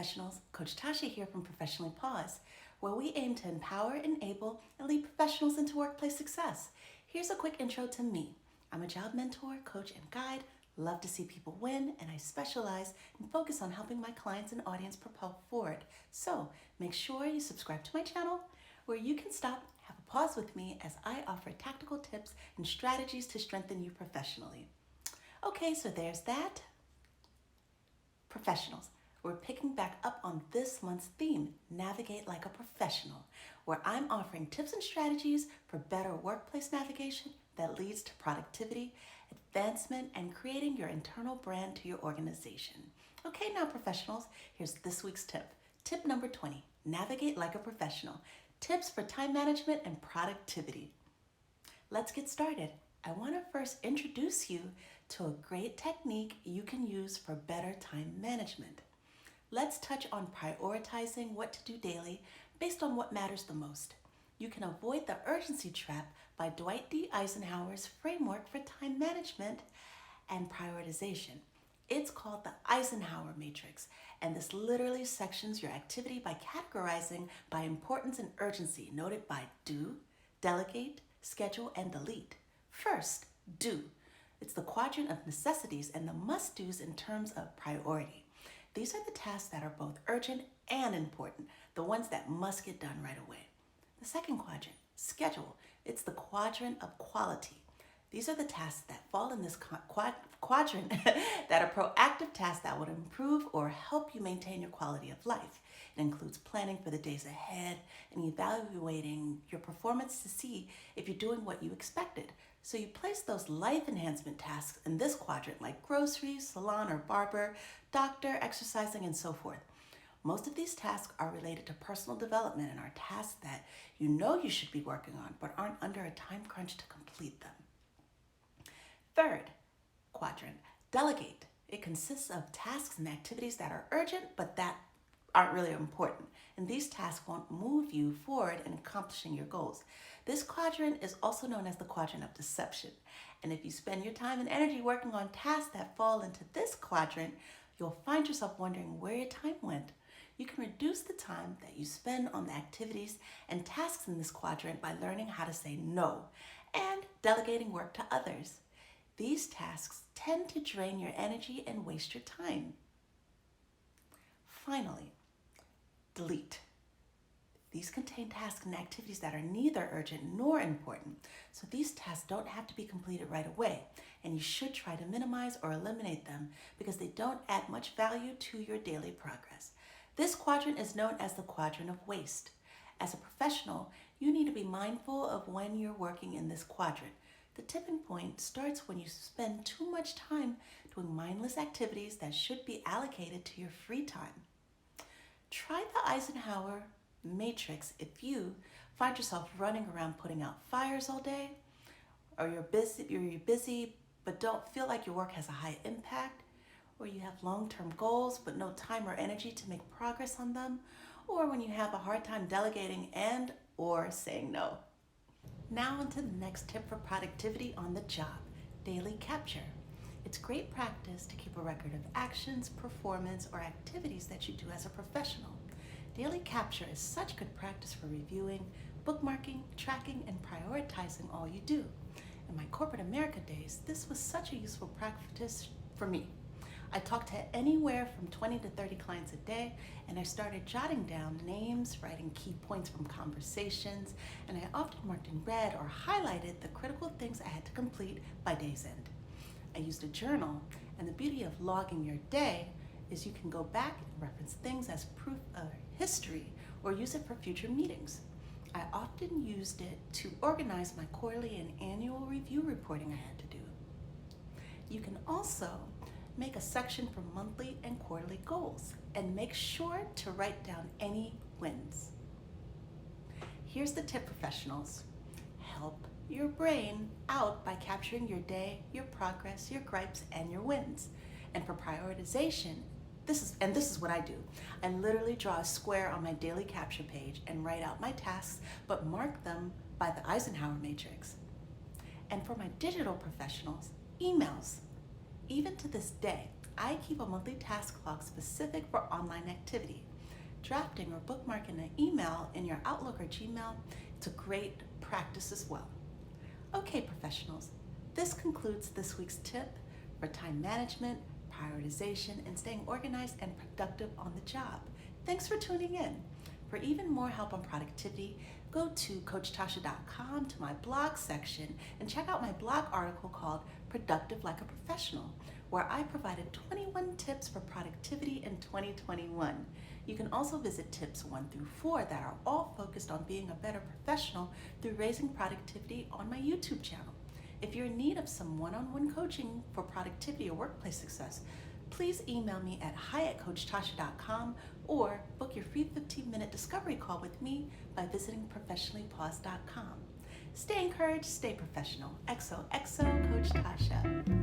professionals. Coach Tasha here from Professionally Pause, where we aim to empower, enable, and lead professionals into workplace success. Here's a quick intro to me. I'm a job mentor, coach, and guide. Love to see people win, and I specialize and focus on helping my clients and audience propel forward. So make sure you subscribe to my channel, where you can stop, have a pause with me as I offer tactical tips and strategies to strengthen you professionally. Okay, so there's that. Professionals. We're picking back up on this month's theme, Navigate Like a Professional, where I'm offering tips and strategies for better workplace navigation that leads to productivity, advancement, and creating your internal brand to your organization. Okay, now professionals, here's this week's tip. Tip number 20, Navigate Like a Professional. Tips for time management and productivity. Let's get started. I want to first introduce you to a great technique you can use for better time management. Let's touch on prioritizing what to do daily based on what matters the most. You can avoid the urgency trap by Dwight Eisenhower's framework for time management and prioritization. It's called the Eisenhower Matrix, and this literally sections your activity by categorizing by importance and urgency, noted by do, delegate, schedule, and delete. First, do. It's the quadrant of necessities and the must-dos in terms of priority. These are the tasks that are both urgent and important, the ones that must get done right away. The second quadrant, schedule. It's the quadrant of quality. These are the tasks that fall in this quadrant that are proactive tasks that would improve or help you maintain your quality of life. It includes planning for the days ahead and evaluating your performance to see if you're doing what you expected. So you place those life enhancement tasks in this quadrant, like groceries, salon or barber, doctor, exercising, and so forth. Most of these tasks are related to personal development and are tasks that you know you should be working on but aren't under a time crunch to complete them. Third quadrant, delegate. It consists of tasks and activities that are urgent but that aren't really important, and these tasks won't move you forward in accomplishing your goals. This quadrant is also known as the quadrant of deception, and if you spend your time and energy working on tasks that fall into this quadrant, you'll find yourself wondering where your time went. You can reduce the time that you spend on the activities and tasks in this quadrant by learning how to say no and delegating work to others. These tasks tend to drain your energy and waste your time. Finally, delete. These contain tasks and activities that are neither urgent nor important, so these tasks don't have to be completed right away, and you should try to minimize or eliminate them because they don't add much value to your daily progress. This quadrant is known as the quadrant of waste. As a professional, you need to be mindful of when you're working in this quadrant. The tipping point starts when you spend too much time doing mindless activities that should be allocated to your free time. Try the Eisenhower Matrix if you find yourself running around putting out fires all day, or you're busy but don't feel like your work has a high impact, or you have long-term goals but no time or energy to make progress on them, or when you have a hard time delegating and or saying no. Now on to the next tip for productivity on the job, daily capture. It's great practice to keep a record of actions, performance, or activities that you do as a professional. Daily capture is such good practice for reviewing, bookmarking, tracking, and prioritizing all you do. In my corporate America days, this was such a useful practice for me. I talked to anywhere from 20 to 30 clients a day, and I started jotting down names, writing key points from conversations, and I often marked in red or highlighted the critical things I had to complete by day's end. I used a journal, and the beauty of logging your day is you can go back and reference things as proof of history or use it for future meetings. I often used it to organize my quarterly and annual review reporting I had to do. You can also make a section for monthly and quarterly goals and make sure to write down any wins. Here's the tip, professionals. Help your brain out by capturing your day, your progress, your gripes, and your wins. And for prioritization, this is what I do. I literally draw a square on my daily capture page and write out my tasks, but mark them by the Eisenhower Matrix. And for my digital professionals, emails. Even to this day, I keep a monthly task log specific for online activity. Drafting or bookmarking an email in your Outlook or Gmail, it's a great practice as well. Okay, professionals, this concludes this week's tip for time management, prioritization, and staying organized and productive on the job. Thanks for tuning in. For even more help on productivity, go to CoachTasha.com to my blog section and check out my blog article called Productive Like a Professional, where I provided 21 tips for productivity in 2021. You can also visit tips 1 through 4 that are all focused on being a better professional through raising productivity on my YouTube channel. If you're in need of some one-on-one coaching for productivity or workplace success, please email me at hi@coachtasha.com or book your free 15-minute discovery call with me by visiting professionallypause.com. Stay encouraged, stay professional. XOXO, Coach Tasha.